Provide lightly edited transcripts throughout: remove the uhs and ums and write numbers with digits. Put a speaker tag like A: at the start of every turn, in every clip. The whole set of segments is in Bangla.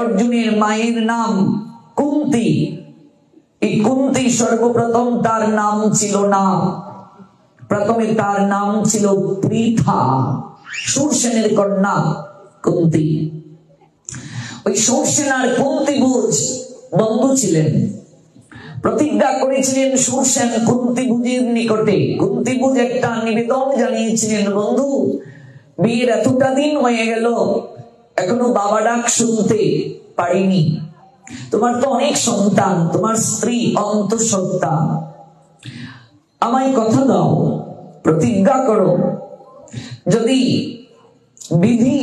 A: অর্জুনের মায়ের নাম কুন্তি। এই কুন্তি সর্বপ্রথম তার নাম ছিল না, প্রথমে তার নাম ছিল পৃথা, সুরসেনের কন্যা কুন্তি। ওই সুরসেন আর কুন্তি ভুজ বন্ধু ছিলেন। প্রতিজ্ঞা করেছিলেন সুরসেন কুন্তি ভুজের নিকটে। কুন্তি ভুজ একটা নিবেদন জানিয়েছিলেন, বন্ধু বিয়ের এতটা দিন হয়ে গেল এখনো বাবা ডাক শুনতে পারিনি, তোমার তো অনেক সন্তান, তোমার স্ত্রী অন্তঃসত্ত্বা, আমায় কথা দাও, প্রতিজ্ঞা করো যদি বিধি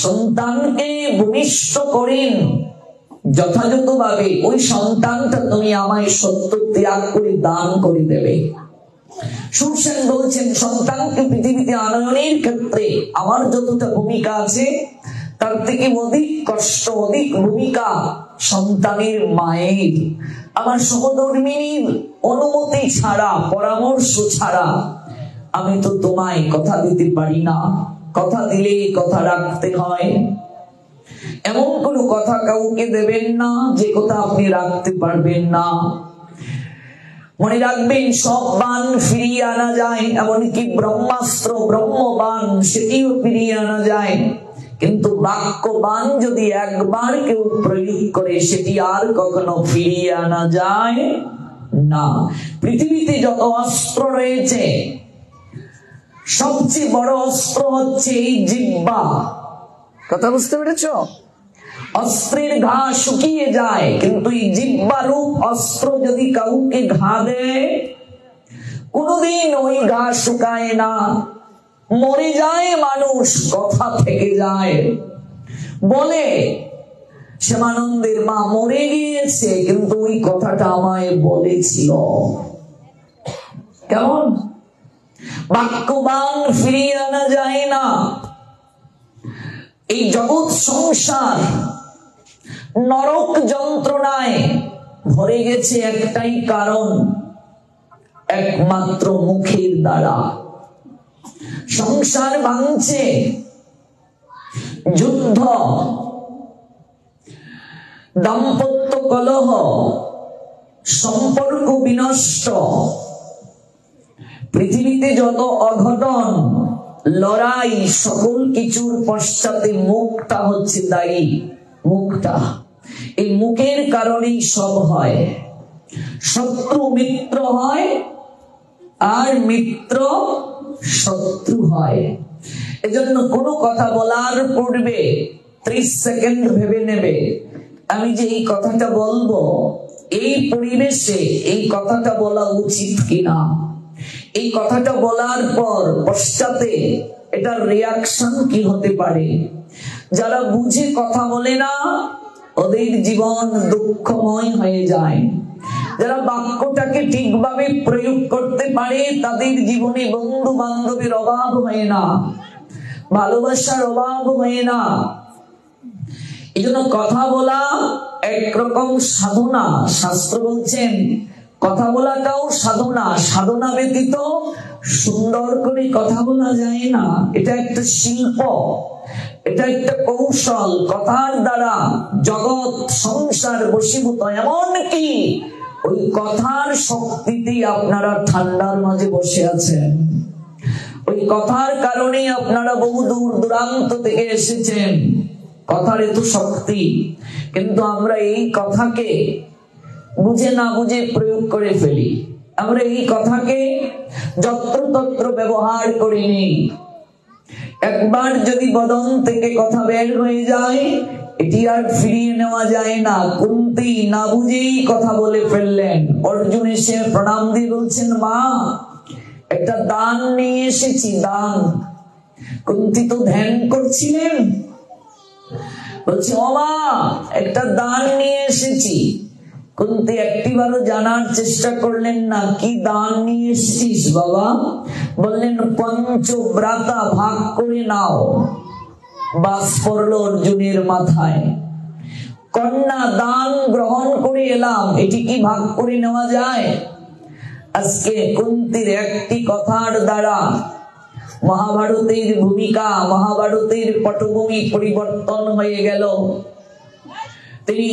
A: সন্তানকে ভূমিষ্ঠ করেন যথাযথভাবে ওই সন্তানটা তুমি আমায় সত্য ত্যাগ করে দান করে দেবে। সুরসেন বলছেন, সন্তানকে পৃথিবীতে আনয়নের ক্ষেত্রে আমার যতটা ভূমিকা আছে তার থেকে অধিক কষ্ট, অধিক ভূমিকা সন্তানের মায়ের। আমার সহধর্মিনীর অনুমতি ছাড়া, পরামর্শ ছাড়া আমি তো তোমায় কথা দিতে পারি না, কথা দিলে কথা রাখতে হয়। এমন কোনো কথা কাউকে দেবেন না যে কথা আপনি রাখতে পারবেন না। মনে রাখবেন, সব বান ফিরিয়ে আনা যায়, এমনকি ব্রহ্মাস্ত্র ব্রহ্মবান সেটিও ফিরিয়ে আনা যায়, কিন্তু বাক্য বান যদি একবার কেউ প্রয়োগ করে সেটি আর কখনো ফিরিয়ে আনা যায় না। পৃথিবীতে যত অস্ত্র রয়েছে সবচেয়ে বড় অস্ত্র হচ্ছে এই জিহ্বা। কথা বুঝতে পেরেছ? অস্ত্রের ঘা শুকিয়ে যায়, কিন্তু এই জিহ্বা রূপ অস্ত্র যদি কাউকে ঘা দেয় কোনদিন ওই ঘা শুকায় না, মরে যায় মানুষ, কথা থেকে যায়। বলে শ্যামানন্দের মা মরে গিয়েছে কিন্তু ওই কথাটা আমায় বলেছিল। কেমন? বাক্যবান ফিরিয়ে আনা যায় না। এই জগৎ সংসার নরক যন্ত্রণায় ভরে গেছে একটাই কারণ, একমাত্র মুখের দ্বারা। সংসার ভাঙছে, যুদ্ধ, দাম্পত্য কলহ, সম্পর্ক বিনষ্ট, পৃথিবীতে যত অঘটন, লড়াই, সকল কিছুর পশ্চাতে মুখটা হচ্ছে দায়ী। মুখটা, এই মুখের কারণেই সব হয়। শত্রু মিত্র হয় আর মিত্র শত্রু হয়। এজন্য কোনো কথা বলার পূর্বে 30 সেকেন্ড ভেবে নেবে, আমি যে এই কথাটা বলবো এই পরিবেশে এই কথাটা বলা উচিত কিনা, এই কথাটা বলার পর পশ্চাতে এটার রিয়াকশন কি হতে পারে। যারা বুঝে কথা বলে না ওদের জীবন দুঃখময় হয়ে যায়। যারা বাক্যটাকে ঠিকভাবে প্রয়োগ করতে পারে তাদের জীবনে বন্ধু বান্ধবের অভাব হয় না, ভালোবাসার অভাব হয় না। এই জন্য কথা বলা একরকম সাধনা। শাস্ত্র বলছেন কথা বলাটাও সাধনা, সাধনা ব্যতীত সুন্দর করে কথা বলা যায় না। এটা একটা শিল্প, এটা একটা কৌশল। কথার দ্বারা জগৎ সংসার বশীভূত, এমনকি ওই কথার শক্তিতে আপনারা ঠান্ডার মাঝে বসে আছেন। ওই কথার কারণে আপনারা বহু দূর দূরান্ত থেকে এসেছেন। কথার এত শক্তি, কিন্তু আমরা এই কথাকে বুঝে না বুঝে প্রয়োগ করে ফেলি। আমরা এই কথাকে যত্রতত্র ব্যবহার করে নেই। একবার যদি বদন থেকে কথা বের হয়ে যায় এটি আর ফিরিয়ে নেওয়া যায় না। কুন্তি না বুঝেই কথা বলে ফেললেন। অর্জুন এসে প্রণাম দিয়ে বলছেন, মা একটা দান নিয়ে এসেছি, দান। কুন্তি তো ধ্যান করছিলেন, বলছে ও মা একটা দান নিয়ে এসেছি। কুন্তি একটিবারও জানার চেষ্টা করলেন না, কি দান নিয়ে এসেছিস বাবা? বললেন পঞ্চব্রাতা ভাগ করে নাও। বাস পড়ল অর্জুনের মাথায়। কন্যা দান গ্রহণ করে এলাম, এটি কি ভাগ করে নেওয়া যায়? আজকে কুন্তির একটি কথার দ্বারা মহাভারতের ভূমিকা, মহাভারতের পটভূমি পরিবর্তন হয়ে গেল। তিনি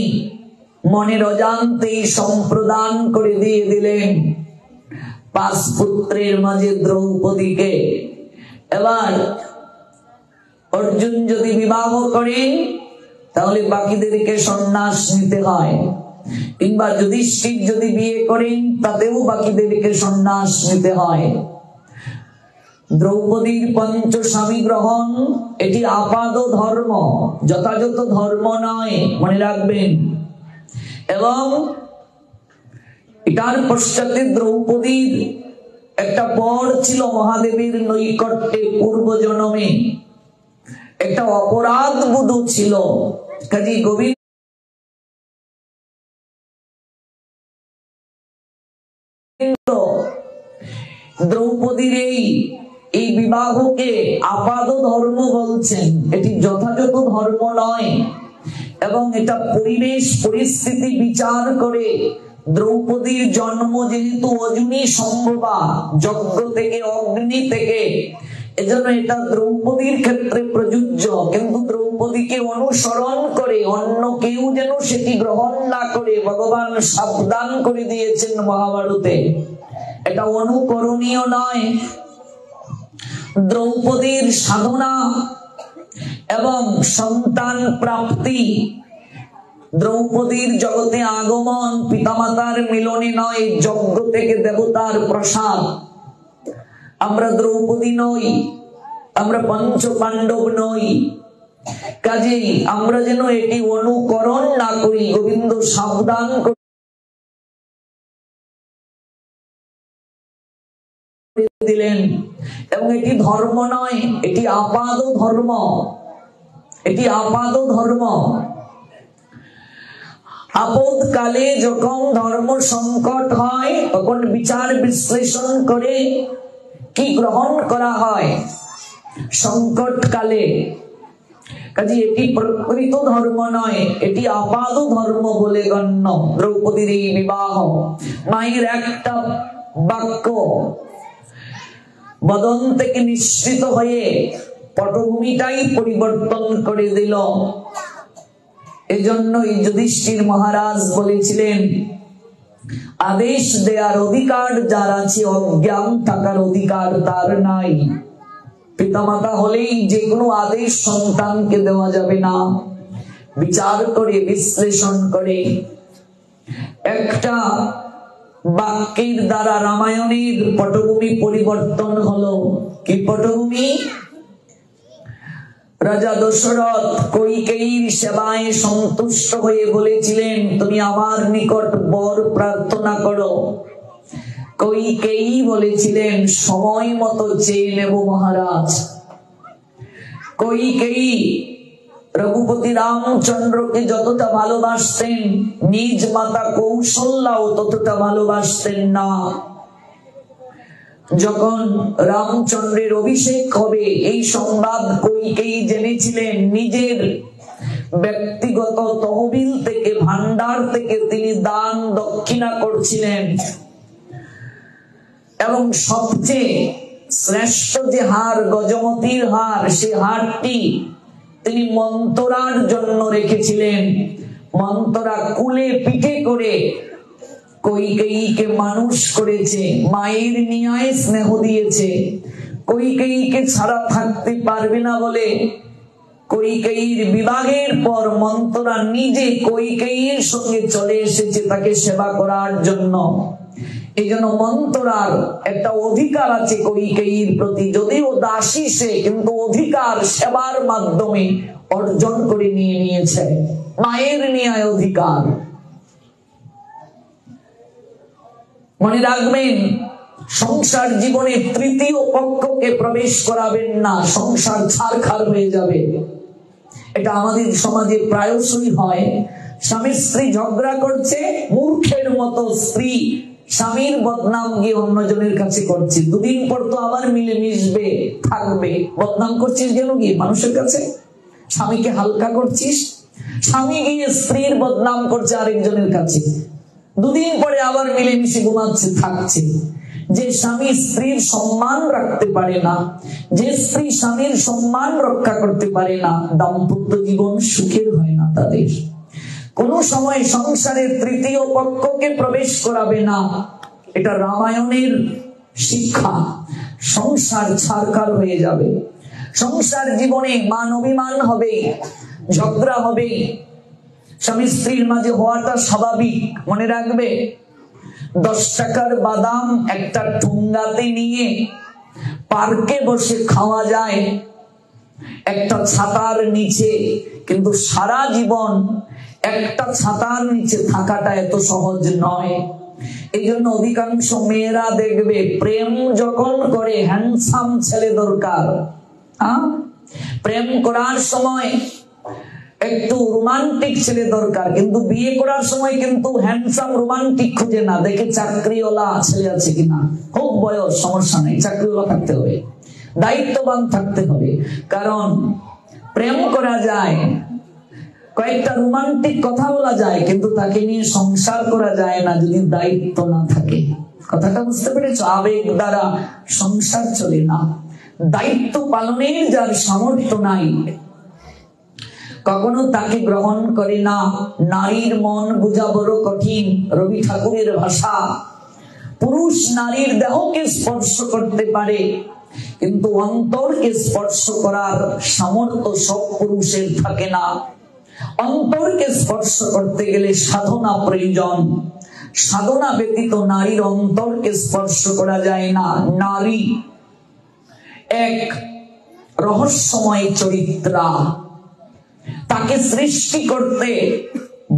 A: মনের অজান্তে সম্প্রদান করে দিয়ে দিলেন 5 পুত্রের মাঝে দ্রৌপদীকে। এবার অর্জুন যদি বিবাহ করেন তাহলে বাকিদেরকে সন্ন্যাস নিতে হয়, কিংবা যুধিষ্ঠির যদি বিয়ে করেন তাতেও বাকিদেরকে সন্ন্যাস নিতে হয়। দ্রৌপদীর পঞ্চস্বামী গ্রহণ এটি আপাদ ধর্ম, যথাযথ ধর্ম নয়, মনে রাখবেন। এবং এটার পশ্চাতে দ্রৌপদীর একটা বর ছিল মহাদেবের নৈকট্যে, পূর্ব জন্মে একটা অপরাধ বোধ ছিল। কাজী গোবিন্দ দ্রৌপদীর এই বিবাহকে আপাদ ধর্ম বলছেন, এটি যথাযথ ধর্ম নয়। এবং এটা পরিবেশ পরিস্থিতি বিচার করে দ্রৌপদীর জন্ম যেহেতু অজুনি সম্ভবা, যজ্ঞ থেকে, অগ্নি থেকে, এজন্য এটা দ্রৌপদীর ক্ষেত্রে প্রযোজ্য। কিন্তু দ্রৌপদীকে অনুসরণ করে অন্য কেউ যেন সেটি গ্রহণ না করে ভগবান সাবধান করে দিয়েছেন মহাভারতে, এটা অনুকরণীয় নয়। দ্রৌপদীর সাধনা এবং সন্তান প্রাপ্তি, দ্রৌপদীর জগতে আগমন পিতামাতার মিলনে নয়, যজ্ঞ থেকে দেবতার প্রসাদ। আমরা দ্রৌপদী নই, আমরা পঞ্চ পাণ্ডব নই, কাজেই আমরা যেন এটি অনুকরণ না করি, গোবিন্দ সাবধান করে দিলেন। এবং এটি ধর্ম নয়, এটি আপাদ ধর্ম, এটি আপাদ ধর্ম। আপদ কালে যখন ধর্ম সংকট হয় তখন বিচার বিশ্লেষণ করে কি গ্রহণ করা হয় সংকট কালে। কাজে এটি প্রকৃত ধর্ম নয়, এটি আপাদ ধর্ম বলে গণ্য। দ্রৌপদীর এই বিবাহ মায়ের একটা বাক্য বদন থেকে নিঃসৃত হয়ে পটভূমিটাই পরিবর্তন করে দিল। এজন্যই যুধিষ্ঠির মহারাজ বলেছিলেন, আদেশ দেওয়ার অধিকার যার আছে, অজ্ঞান থাকার অধিকার তার নাই। পিতামাতা হলেই যে কোনো আদেশ সন্তানকে দেওয়া যাবে না, বিচার করে বিশ্লেষণ করে। একটা বাক্যের দ্বারা রামায়ণের পটভূমি পরিবর্তন হলো। কি পটভূমি? রাজা দশরথ কৈকেয়ীর সেবায় সন্তুষ্ট হয়ে বলেছিলেন, তুমি আমার নিকট বর প্রার্থনা করো। কৈকেয়ী বলেছিলেন, সময় মতো চেয়ে নেব মহারাজ। কৈকেয়ী রঘুপতি রামচন্দ্রকে যতটা ভালোবাসতেন, নিজ মাতা কৌশল্যাও ততটা ভালোবাসতেন না। যখন রামচন্দ্রের অভিষেক হবে এই সংবাদ কৈকেয়ী জেনেছিলেন, নিজের ব্যক্তিগত তহবিল থেকে, ভান্ডার থেকে তিনি দান দক্ষিণা করছিলেন। এবং সবচেয়ে শ্রেষ্ঠ যে হার, গজমতির হার, সে হারটি তিনি মন্তরার জন্য রেখেছিলেন। মন্তরা কুলে পিঠে করে কৈকেয়ীকে মানুষ করেছে, মায়ের নিয়ায় স্নেহ দিয়েছে। কৈকেয়ীকে ছাড়া থাকতে পারবে না বলে কৈকেয়ীর বিবাহের পর মন্তরা নিজে কৈকেয়ীর সঙ্গে চলে এসেছে তাকে সেবা করার জন্য। এই জন্য মন্তরার একটা অধিকার আছে কৈকেয়ীর প্রতি, যদিও দাসী সে, কিন্তু অধিকার সেবার মাধ্যমে অর্জন করে নিয়ে নিয়েছে, মায়ের ন্যায় অধিকার। মনে রাখবেন, সংসার জীবনে তৃতীয় পক্ষকে প্রবেশ করাবেন না, সংসার ছারখার হয়ে যাবে। এটা আমাদের সমাজে প্রায়শই হয়। স্বামী স্ত্রী ঝগড়া করছে, মূর্খের মতো স্ত্রী স্বামীর বদনাম গিয়ে অন্যজনের কাছে করছে। দুদিন পর তো আবার মিলে মিশবে, থাকবে। বদনাম করছিস কেন গিয়ে মানুষের কাছে? স্বামীকে হালকা করছিস। স্বামী গিয়ে স্ত্রীর বদনাম করছে আরেকজনের কাছে, দুদিন পরে আবার মিলেমিশে ঘুমাচ্ছে, থাকছে। যে স্বামী স্ত্রীর সম্মান রাখতে পারে না, যে স্ত্রী স্বামীর সম্মান রক্ষা করতে পারে না, দাম্পত্য জীবন সুখের হয় না তাদের। কোন সময় সংসারের তৃতীয় পক্ষকে প্রবেশ করাবে না, এটা রামায়ণের শিক্ষা। সংসার ছারখার হয়ে যাবে, সংসার জীবনে মান অভিমান হবে, ঝগড়া হবে, স্বামী স্ত্রীর মাঝে হওয়াটা স্বাভাবিক। মনে রাখবে, 10 টাকার বাদাম একটা ঠুঙ্গাতে নিয়ে পার্কে বসে খাওয়া যায় একটা ছাতার নিচে, কিন্তু সারা জীবন একটা ছাতার নিচে থাকাটা এত সহজ নয়। এই জন্য অধিকাংশ মেয়েরা দেখবে প্রেম যখন করে হ্যান্ডসাম ছেলে দরকার। প্রেম করার সময় একটু রোমান্টিক ছেলে দরকার, কিন্তু বিয়ে করার সময় কিন্তু হ্যান্ডসাম রোমান্টিক খুঁজে না, দেখে চাকরিওয়ালা ছেলে আছে কিনা। খুব বয়স সমস্যা নেই, চাকরিওয়ালা থাকতে হবে, দায়িত্ববান থাকতে হবে। কারণ প্রেম করা যায়, কয়েকটা রোমান্টিক কথা বলা যায়, কিন্তু তাকে নিয়ে সংসার করা যায় না যদি দায়িত্ব না থাকে। কথাটা বুঝতে পেরেছ? আবেগ দ্বারা সংসার চলে না, দায়িত্ব পালনের যার সামর্থ্য নাই কখনো তাকে গ্রহণ করে না। নারীর মন বোঝা বড় কঠিন, রবি ঠাকুরের ভাষা। পুরুষ নারীর দেহকে স্পর্শ করতে পারে, কিন্তু অন্তরকে স্পর্শ করার সামর্থ্য সব পুরুষের থাকে না। অন্তরকে স্পর্শ করতে গেলে সাধনা প্রয়োজন, সাধনা ব্যতীত নারীর অন্তরকে স্পর্শ করা যায় না। নারী এক রহস্যময় চরিত্রা, তাকে সৃষ্টি করতে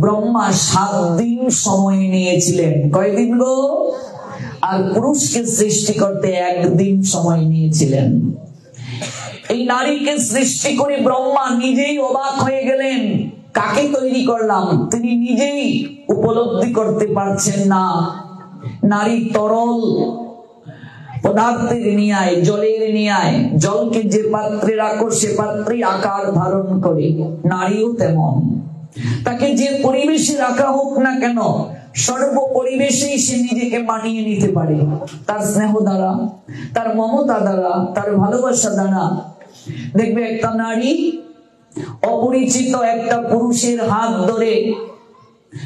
A: ব্রহ্মা 7 দিন সময় নিয়েছিলেন। কয়দিন গো? আর পুরুষকে সৃষ্টি করতে 1 দিন সময় নিয়েছিলেন। এই নারীকে সৃষ্টি করে ব্রহ্মা নিজেই অবাক হয়ে গেলেন, কাকে তৈরি করলাম? তিনি নিজেই উপলব্ধি করতে পারছেন না। নারী তরল পদার্থের ন্যায়, জলের ন্যায়, জলকে যে পাত্রে রাখো সে পাত্রে আকার ধারণ করে। নারীও তেমন, তাকে যে পরিবেশে রাখা হোক না কেন, সর্ব পরিবেশেই সে নিজেকে মানিয়ে নিতে পারে, তার স্নেহ দ্বারা, তার মমতা দ্বারা, তার ভালোবাসা দ্বারা। দেখবে একটা নারী অপরিচিত একটা পুরুষের হাত ধরে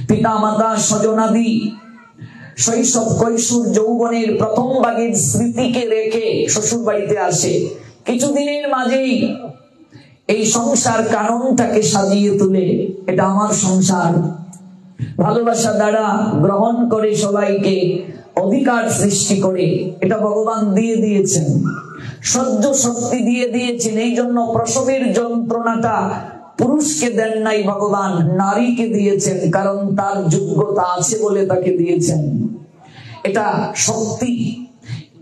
A: পিতা মাতা স্বজনাদি শৈশব কৈশোর যৌবনের প্রথম ভাগের স্মৃতিকে রেখে শ্বশুর বাড়িতে আসে। কিছুদিনের মাঝেই এই সংসার কারণটাকে সাজিয়ে তুলে, এটা আমার সংসার, ভালোবাসা দ্বারা গ্রহণ করে, সবাইকে অধিকার সৃষ্টি করে, এটা ভগবান দিয়ে দিয়েছেন, সহ্য শক্তি দিয়ে দিয়েছেন। এই জন্য প্রসবের যন্ত্রণাটা পুরুষকে দেন নাই ভগবান, নারীকে দিয়েছেন, কারণ তার যোগ্যতা আছে বলে তাকে দিয়েছেন। এটা শক্তি,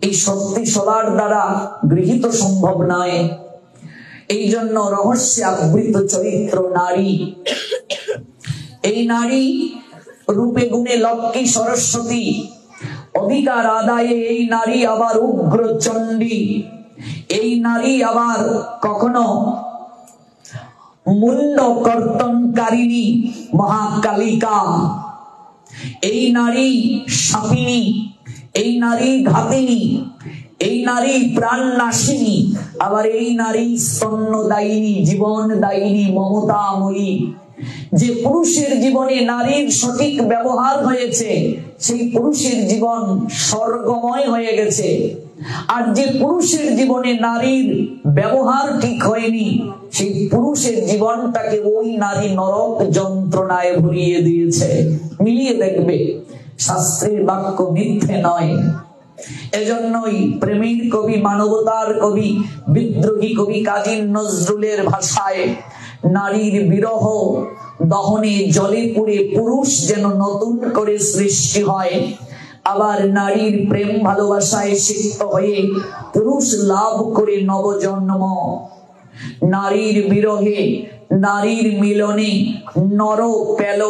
A: এই শক্তি সবার দ্বারা গৃহীত সম্ভব নয়। এই জন্য রহস্যে আবৃত চরিত্র নারী। এই নারী রূপে গুণে লক্ষ্মী সরস্বতী, অধিকার আদায়ে এই নারী আবার উগ্র চণ্ডী, এই নারী আবার কখনো মুন্ড কর্তনকারিণী মহাকালিকা, এই নারী সাপিনী, এই নারী ঘাতিনী, এই নারী প্রাণ নাশিনী, আবার এই নারী স্তন্যদায়িনী, জীবন দায়িনী, মমতাময়ী। যে পুরুষের জীবনে নারীর সঠিক ব্যবহার হয়েছে, সেই পুরুষের জীবন স্বর্গময় হয়ে গেছে। আর যে পুরুষের জীবনে নারীর ব্যবহার ঠিক হয়নি, সেই পুরুষের জীবনটাকে ওই নারী নরক যন্ত্রণায় ভরিয়ে দিয়েছে। মিলিয়ে দেখবে, শাস্ত্রের বাক্য মিথ্যে নয়। এজন্যই প্রেমের কবি, মানবতার কবি, বিদ্রোহী কবি কাজী নজরুলের ভাষায় নারীর বিরহ দহনে জলে পুড়ে পুরুষ যেন নতুন করে সৃষ্টি হয়, আবার নারীর প্রেম ভালোবাসায় সিক্ত হয়ে পুরুষ লাভ করে নবজন্ম। নারীর বিরহে, নারীর মিলনে নর পেল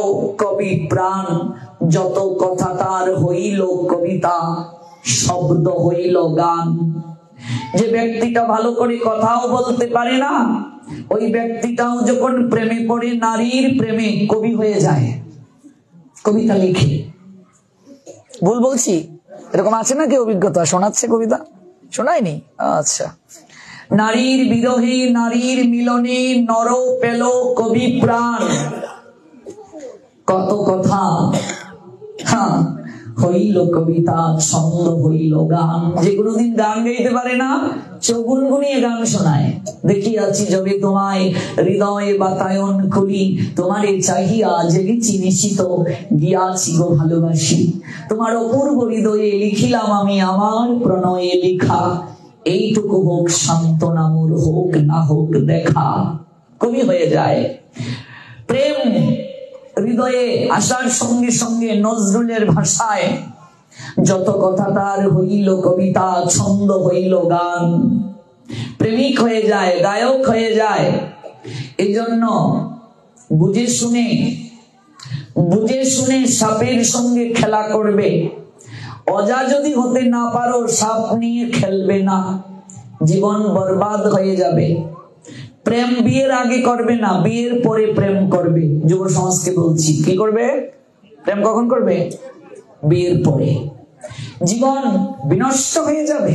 A: কবি প্রাণ, যত কথা তার হইল কবিতা, শব্দ হইল গান। যে ব্যক্তিটা ভালো করে কথাও বলতে পারে না, ওই ব্যক্তিটাও যখন প্রেমে পড়ে, নারীর প্রেমে কবি হয়ে যায়, কবিতা লিখে। ভুল বলছি?
B: এরকম আছে নাকি অভিজ্ঞতা? শোনাচ্ছে কবিতা? শোনায়নি? আচ্ছা।
A: নারীর বিরহে নারীর মিলনে নর পেল কবি প্রাণ। কত কথা হইল কবিতা, ছন্দ হইল গান। যে কোনোদিন গান গাইতে পারে না, চোখ গুনগুনিয়ে গান শোনায়। দেখিয়াছি যবে তোমায় হৃদয়ে বাতায়ন করি, তোমারে চাহিয়া জেগেছি নিশিত, গিয়াছি গো ভালোবাসি। তোমার অপূর্ব হৃদয়ে লিখিলাম আমি আমার প্রণয়ে লেখা, এইটুকু হোক সান্ত্বনা মোর, হোক না হোক দেখা। কবি হয়ে যায়। প্রেম হৃদয়ে আসার সঙ্গে সঙ্গে নজরুলের ভাষায় যত কথা তার হইল কবিতা, ছন্দ হইল গান। প্রেমিক হয়ে যায়, গায়ক হয়ে যায়। এই জন্য বুঝে শুনে সাপের সঙ্গে খেলা করবে। অজা যদি হতে না পারো, সাপ নিয়ে খেলবে না, জীবন বরবাদ হয়ে যাবে। প্রেম বিয়ের আগে করবে না, বিয়ের পরে প্রেম করবে। যুব সমাজকে বলছি, কি করবে? প্রেম কখন করবে? বিয়ের পরে। জীবন বিনষ্ট হয়ে যাবে,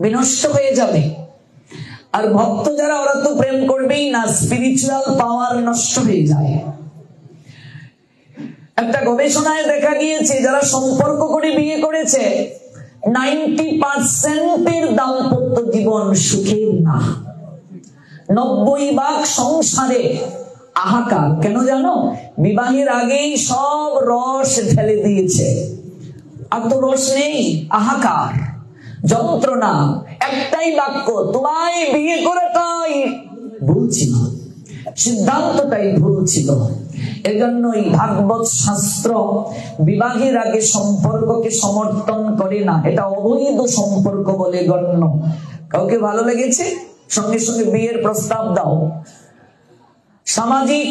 A: বিনষ্ট হয়ে যাবে। আর ভক্ত যারা, ওরা তো প্রেম করবেই না, স্পিরিচুয়াল পাওয়ার নষ্ট হয়ে যায়। একটা গবেষণায় দেখা গিয়েছে, যারা সম্পর্ক করে বিয়ে করেছে 90% দাম্পত্য জীবন সুখের না। 90% সংসারে আহাকার। কেন জানো? বিবাহের আগেই সব রস ঢেলে দিয়েছে, আর তো রস নেই। আহাকার, যন্ত্রণা। একটাই বাক্য, তোমায় বিয়ে করাটাই ভুল ছিল, সিদ্ধান্তটাই ভুল ছিল। এজন্যই ভাগবত শাস্ত্র বিবাহের আগে সম্পর্ককে সমর্থন করে না। এটা অবৈধ সম্পর্ক বলে গণ্য। কাউকে ভালো লেগেছে, সঙ্গে সঙ্গে বিয়ের প্রস্তাব দাও। সামাজিক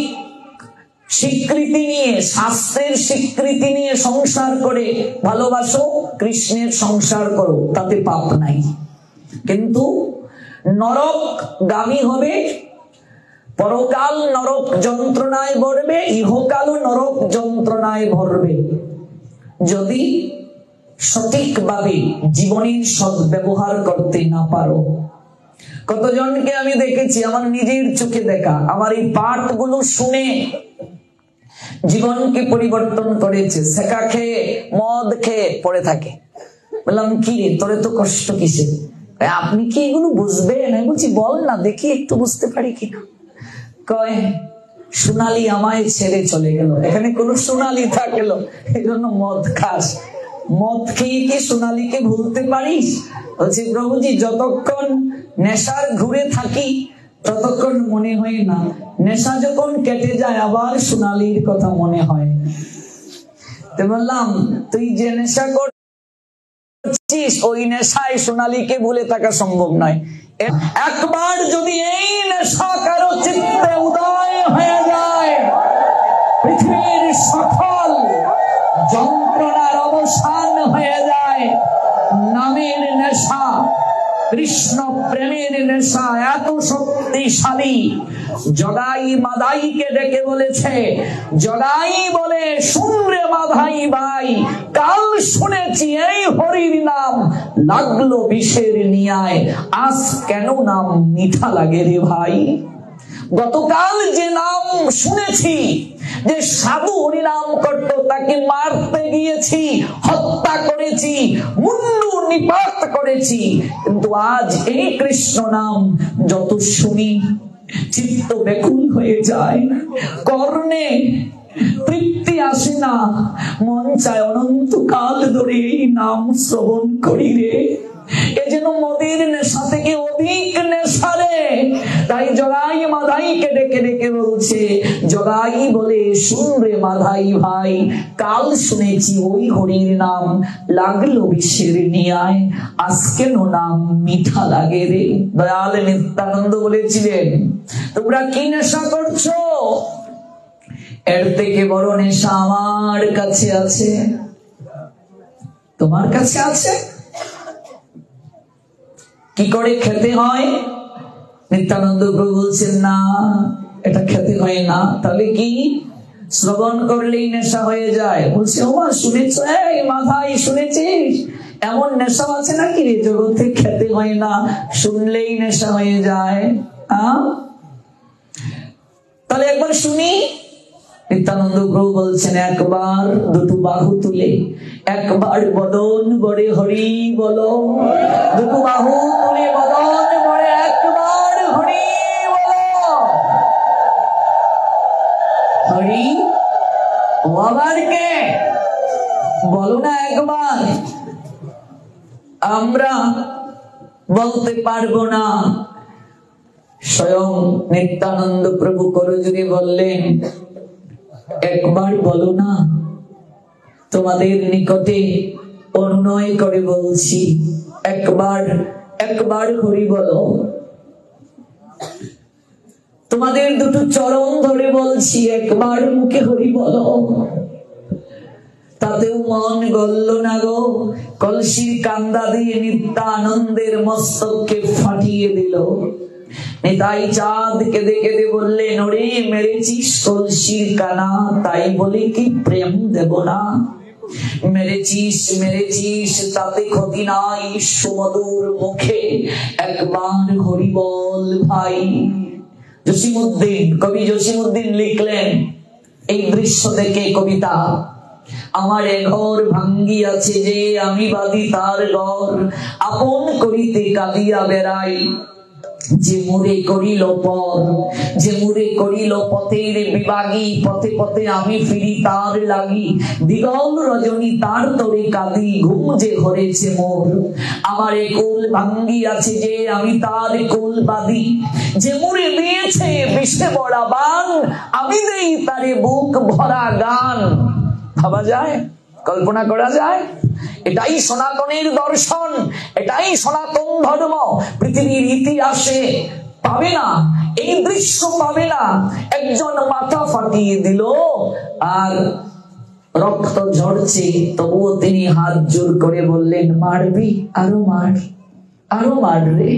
A: স্বীকৃতি নিয়ে, শাস্ত্রের স্বীকৃতি নিয়ে সংসার করে ভালোবাসো, কৃষ্ণের সংসার করো, তাতে পাপ নাই। কিন্তু নরকগামী হবে, পরকাল নরক যন্ত্রণায় ভরবে, ইহকালও নরক যন্ত্রণায় ভরবে, যদি সঠিকভাবে জীবনের সদ্ব্যবহার করতে না পারো। কতজনকে আমি দেখেছি, আমার নিজের চোখে দেখা, আমার এই পাঠগুলো শুনে জীবনকে পরিবর্তন করেছে। সেকা খেয়ে, মদ খেয়ে পড়ে থাকে। বললাম, কি রে, তোরে তো কষ্ট কিসে? আপনি কি এগুলো বুঝবেন? আমি বলছি, বল না দেখি, একটু বুঝতে পারি কিনা। কয়, সোনালি আমায় ছেড়ে চলে গেল। এখানে কোন সোনালি থাকলো, এই জন্য মদ খাস। মদ খেয়ে কি সোনালীকে ভুলতে পারিস? বলছি, প্রভুজি, যতক্ষণ নেশার ঘুরে থাকি ততক্ষণ মনে হয় না, নেশা যখন কেটে যায় আবার সোনালীর কথা মনে হয়। তো বললাম, তুই যে নেশা করছিস, ওই নেশায় সোনালীকে ভুলে থাকা সম্ভব নয়। একবার যদি এই নেশা কারো চিত্তে উদয় হয়ে যায়, পৃথিবীর সকল যন্ত্রণার অবসান হয়ে যায়। নামের নেশা, কৃষ্ণ প্রেমের নেশা এত শক্তিশালী। জগাই মাদাইকে ডেকে বলেছে, জগাই বলে, শুনরে মাধাই ভাই, কাল শুনেছি এই হরির নাম লাগলো বিষের নিয়ায়, আজ কেন নাম মিঠা লাগে রে ভাই। গতকাল যে নাম শুনেছি, যে সাধু হরিনাম করত, তাকে মারতে গিয়েছি, হত্যা করেছি, মুন্ডু নিপাত করেছি, কিন্তু আজ এই কৃষ্ণ নাম যত শুনি চিত্ত ব্যাকুল হয়ে যায়, কর্ণে তৃপ্তি আসে না, মন চায় অনন্তকাল ধরে এই নাম শ্রবণ করি রে। এ যেন মদের নেশা থেকে অধিক নেশা রে। তাই জগাই মাধাইকে ডেকে ডেকে বলছে, জগাই বলে, শুন রে মাধাই ভাই, কাল শুনেছি ওই হরির নাম লাগলো বিষের নিয়ায়, আজ কেন নাম মিঠা লাগে রে। দয়াল নিত্যানন্দ বলেছিলেন, তোমরা কি নেশা করছো? এর থেকে বড় নেশা আমার কাছে আছে, তোমার কাছে আছে। কি করে খেতে হয়? নিত্যানন্দ প্রভু বলছেন, না, এটা খেতে হয় না। তাহলে কি? শ্রবণ করলেই নেশা হয়ে যায়। বলছে ওমা শুনেছ, এই মাথায় শুনেছিস এমন নেশা আছে নাকি রে জগতে, খেতে হয় না শুনলেই নেশা হয়ে যায়। তাহলে একবার শুনি। নিত্যানন্দ প্রভু বলছেন একবার দুটো বাহু তুলে একবার বদন বড়ে হরি বলো, দুটো বাহু তুলে বদন বড়ে একবার হরি বলো। হরি ও আবার কে বলো না একবার। আমরা বলতে পারবো না, স্বয়ং নিত্যানন্দ প্রভু করজোড়ে বললেন একবার বলো না। তোমাদের নিকটে অনুনয় করে বলছি একবার একবার হরি বলো। তোমাদের দুটো চরণ ধরে বলছি একবার মুখে হরি বলো। তাতেও মন গলল না গো, কলসির কান্দা দিয়ে নিত্যানন্দের মস্তককে ফাটিয়ে দিল। নিতাই চাঁদ কেঁদে কেঁদে বললেন ওরে মেরেছিস কলসির কানা, তাই বলে কি প্রেম দেব না? মেরেছিস মেরেছিস তাতে ক্ষতি নাই, সুমধুর মুখে একবার হরি বল ভাই। জসিমউদ্দিন, কবি জসিমউদ্দিন লিখলেন এই দৃশ্য দেখে কবিতা, আমার এ ঘর ভাঙ্গিয়াছে যে আমি বাদি তার ঘর, আপন করিতে কাঁদিয়া বেড়াই যে মোরে করিল পর, যে মোরে করিল পথের বিভাগী, পথে পথে আমি ফিরি তার লাগি, দিগল রজনী তার তরে কাঁদি, ঘুম যে হরেছে মোর। আমার এ কুল ভাঙ্গিয়াছে যে আমি তার কুল বাদি, যে মোরে দিয়েছে বিষে বড়া বান, আমি দেই তারে বুক ভরা গান। ভাবা যায়, কল্পনা করা যায়? এটাই সনাতনের দর্শন, এটাই সনাতন ধর্ম। পৃথিবীর ইতিহাসে পাবে না, এই দৃশ্য পাবে না। একজন মাথা ফাটিয়ে দিল আর রক্ত ঝরছে, তবুও তিনি হাত জোর করে বললেন মারবি, আরো মার, আরো মার রে।